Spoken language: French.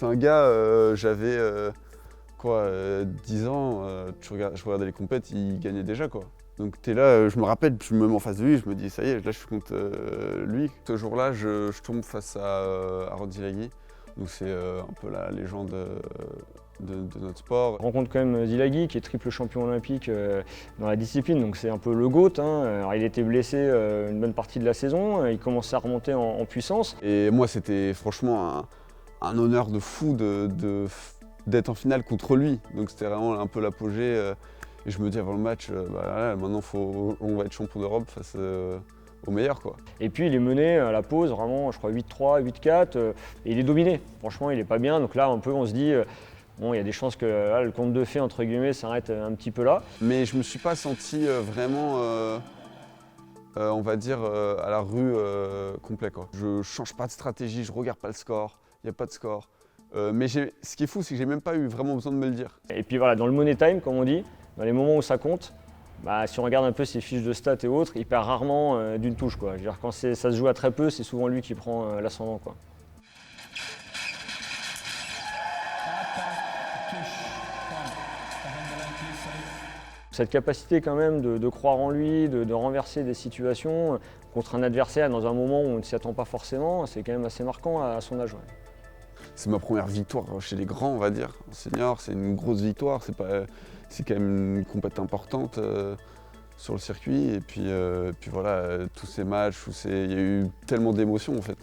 C'est un gars, j'avais 10 ans, je regardais les compètes, il gagnait déjà quoi. Donc t'es là, je me rappelle, je me mets en face de lui, je me dis ça y est, là je suis contre lui. Ce jour-là, je tombe face à Rod Zilagi, donc c'est un peu la légende de notre sport. On rencontre quand même Zilagi qui est triple champion olympique dans la discipline, donc c'est un peu le GOAT. Alors, il était blessé une bonne partie de la saison, il commençait à remonter en puissance. Et moi c'était franchement un honneur de fou d'être en finale contre lui, donc c'était vraiment un peu l'apogée. Et je me dis avant le match, maintenant on va être champion d'Europe face aux meilleurs quoi. Et puis il est mené à la pause, vraiment, je crois 8-3, 8-4, et il est dominé. Franchement, il est pas bien, donc là un peu on se dit, bon, il y a des chances que là, le conte de fées entre guillemets s'arrête un petit peu là. Mais je me suis pas senti vraiment, on va dire, à la rue complet quoi. Je change pas de stratégie, je regarde pas le score, il n'y a pas de score. Mais ce qui est fou, c'est que j'ai même pas eu vraiment besoin de me le dire. Et puis voilà, dans le money time, comme on dit, dans les moments où ça compte, si on regarde un peu ses fiches de stats et autres, il perd rarement d'une touche, quoi. Je veux dire, quand ça se joue à très peu, c'est souvent lui qui prend l'ascendant, quoi. Cette capacité quand même de croire en lui, de renverser des situations contre un adversaire dans un moment où on ne s'y attend pas forcément, c'est quand même assez marquant à son âge. Ouais. C'est ma première victoire chez les grands, on va dire. En senior, c'est une grosse victoire, c'est quand même une compétition importante sur le circuit. Et puis voilà, tous ces matchs, il y a eu tellement d'émotions en fait.